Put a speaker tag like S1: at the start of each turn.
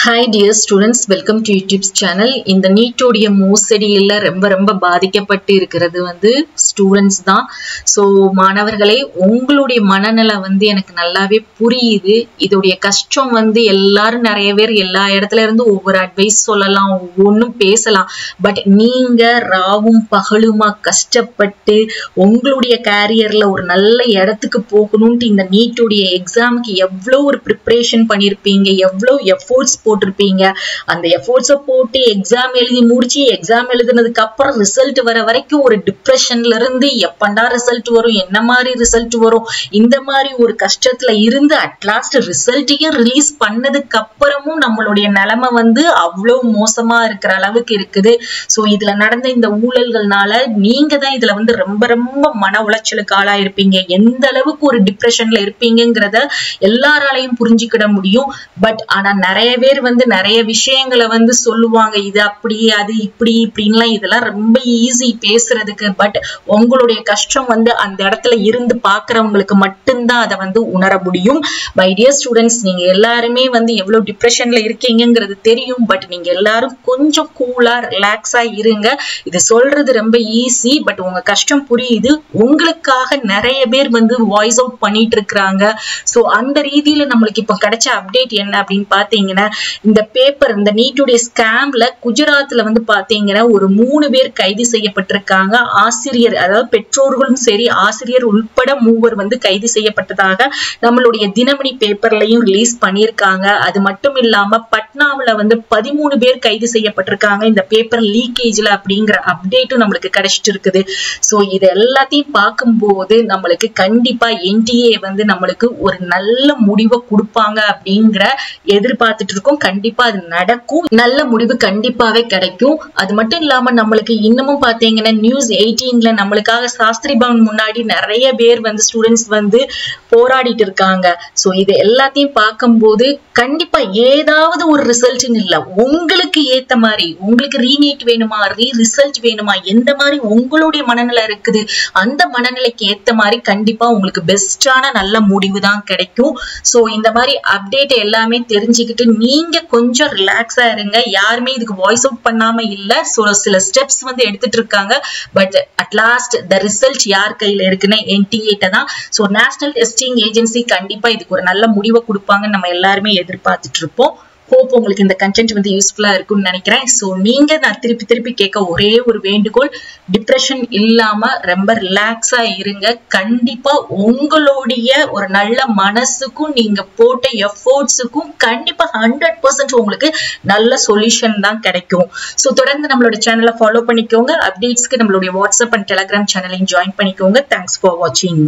S1: Hi dear students, welcome to YouTube's channel. இந்த நீட்டோடைய மோசடியில ரொம்ப பாதிக்கப்பட்டு இருக்கிறது ஸ்டூடெண்ட்ஸ் தான். ஸோ மாணவர்களே, உங்களுடைய மனநிலை எனக்கு நல்லாவே புரியுது. இதோடைய கஷ்டம் எல்லாரும் நிறைய பேர் எல்லா இடத்துல இருந்து ஒவ்வொரு அட்வைஸ் சொல்லலாம், ஒவ்வொன்றும் பேசலாம். பட் நீங்க ராவும் பகலுமா கஷ்டப்பட்டு உங்களுடைய கேரியர்ல ஒரு நல்ல இடத்துக்கு போகணும்ட்டு இந்த நீட்டோடைய எக்ஸாமுக்கு எவ்வளோ ஒரு ப்ரிப்பரேஷன் பண்ணியிருப்பீங்க, எவ்வளோ எஃபோர்ட்ஸ் போட்டிருப்பீங்க. அந்த எஃபோர்ட்ஸை போட்டு எக்ஸாம் எழுதி முடிச்சு எக்ஸாம் எழுதுனதுக்கு அப்புறம் ரிசல்ட் வர வரைக்கும் ஒரு டிப்ரெஷன்ல இருந்து எப்பண்டா ரிசல்ட் வரும், என்ன மாதிரி ரிசல்ட் வரும், இந்த மாதிரி ஒரு கஷ்டத்துல இருந்து அட்லாஸ்ட் ரிசல்ட்டையும் ரிலீஸ் பண்ணதுக்கு அப்புறமும் நம்மளுடைய நிலைமை அவ்வளவு மோசமா இருக்கிற அளவுக்கு இருக்குது. ஸோ இதுல நடந்த இந்த ஊழல்கள்னால நீங்க தான் இதுல ரொம்ப மன உளைச்சலுக்கு ஆளாயிருப்பீங்க. எந்த அளவுக்கு ஒரு டிப்ரெஷன்ல இருப்பீங்கிறத எல்லாராலையும் புரிஞ்சுக்கிட முடியும். பட் ஆனா நிறைய பேர் நிறைய விஷயங்களை சொல்லுவாங்க, இது அப்படி அது இப்படி இப்படின்லாம். இதெல்லாம் ரொம்ப ஈஸி பேசுறதுக்கு. பட் உங்களுடைய கஷ்டம் அந்த இடத்துல இருந்து பாக்குறவங்களுக்கு மட்டும்தான் அதை உணர முடியும். மை டியர் ஸ்டூடெண்ட்ஸ், நீங்க எல்லாருமே எவ்வளவு டிப்ரெஷன்ல இருக்கீங்கிறது தெரியும். பட் நீங்க எல்லாரும் கொஞ்சம் கூலா ரிலாக்ஸா இருங்க. இது சொல்றது ரொம்ப ஈஸி, பட் உங்க கஷ்டம் புரியுது. உங்களுக்காக நிறைய பேர் வாய்ஸ் அவுட் பண்ணிட்டு இருக்கிறாங்க. ஸோ அந்த ரீதியில நம்மளுக்கு இப்ப கிடைச்ச அப்டேட் என்ன அப்படின்னு பாத்தீங்கன்னா, இந்த பேப்பர், இந்த நீட்டுடைய ஸ்கேம்ல குஜராத்ல பாத்தீங்கன்னா ஒரு 3 பேர் கைது செய்யப்பட்டிருக்காங்க. ஆசிரியர், அதாவது பெற்றோர்களும் சரி ஆசிரியர் உள்பட 3 கைது செய்யப்பட்டதாக நம்மளுடைய தினமணி பேப்பர்லயும் ரிலீஸ் பண்ணியிருக்காங்க. அது மட்டும் இல்லாம பட்னாவில 13 பேர் கைது செய்யப்பட்டிருக்காங்க இந்த பேப்பர் லீக்கேஜ்ல அப்படிங்கிற அப்டேட்டும் நம்மளுக்கு கிடைச்சிட்டு இருக்குது. ஸோ இது எல்லாத்தையும் பார்க்கும்போது நம்மளுக்கு கண்டிப்பா என்டிஏ நம்மளுக்கு ஒரு நல்ல முடிவை கொடுப்பாங்க அப்படிங்கிற எதிர்பார்த்துட்டு இருக்கோம். கண்டிப்பா அது நடக்கும், நல்ல முடிவு கண்டிப்பாவே கிடைக்கும். அது மட்டும் இல்லாம நம்மளுக்கு இன்னமும் பாத்தீங்கன்னா நியூஸ் 18ல நம்மளுக்காக சாஸ்திரி பவன் முன்னாடி நிறைய பேர் ஸ்டூடெண்ட்ஸ் போராடிட்டு இருக்காங்க. சோ இது எல்லாத்தையும் பார்க்கும்போது கண்டிப்பா ஏதாவது ஒரு ரிசல்ட்னு இல்ல, உங்களுக்கு ஏத்த மாதிரி, உங்களுக்கு ரீநீட் வேணுமா, ரிசல்ட் வேணுமா, எந்த மாதிரி உங்களுடைய மனநிலை இருக்குது அந்த மனநிலைக்கு ஏத்த மாதிரி கண்டிப்பா உங்களுக்கு பெஸ்டான நல்ல முடிவு தான் கிடைக்கும். சோ இந்த மாதிரி அப்டேட் எல்லாமே தெரிஞ்சுக்கிட்டு நீங்க கொஞ்சம் ரிலாக்ஸா இருங்க. யாருமே இதுக்கு வாய்ஸ் அவுட் பண்ணாம இல்ல. சோ சில ஸ்டெப்ஸ் எடுத்துட்டு இருக்காங்க. பட் அட்லாஸ்ட் த ரிசல்ட் யார் கையில இருக்குன்னா என்டிஏ தான். சோ நேஷனல் டெஸ்டிங் ஏஜென்சி கண்டிப்பா இதுக்கு ஒரு நல்ல முடிவை கொடுப்பாங்க, நம்ம எல்லாருமே எதிர்பார்த்துட்டு இருப்போம். ஹோப் உங்களுக்கு இந்த கண்டென்ட் யூஸ்ஃபுல்லா இருக்கும்னு நினைக்கிறேன். ஸோ நீங்க நான் திருப்பி கேட்க ஒரே ஒரு வேண்டுகோள், டிப்ரெஷன் இல்லாம ரொம்ப ரிலாக்ஸா இருங்க. கண்டிப்பா உங்களுடைய ஒரு நல்ல மனசுக்கும் நீங்க போட்ட எஃபோர்ட்ஸுக்கும் கண்டிப்பா 100% உங்களுக்கு நல்ல சொல்யூஷன் தான் கிடைக்கும். ஸோ தொடர்ந்து நம்மளோட சேனலை ஃபாலோ பண்ணிக்கோங்க. அப்டேட்ஸ்க்கு நம்மளுடைய வாட்ஸ்அப் அண்ட் டெலிகிராம் சேனலையும் ஜாயின் பண்ணிக்கோங்க. தேங்க்ஸ் ஃபார் வாட்சிங்.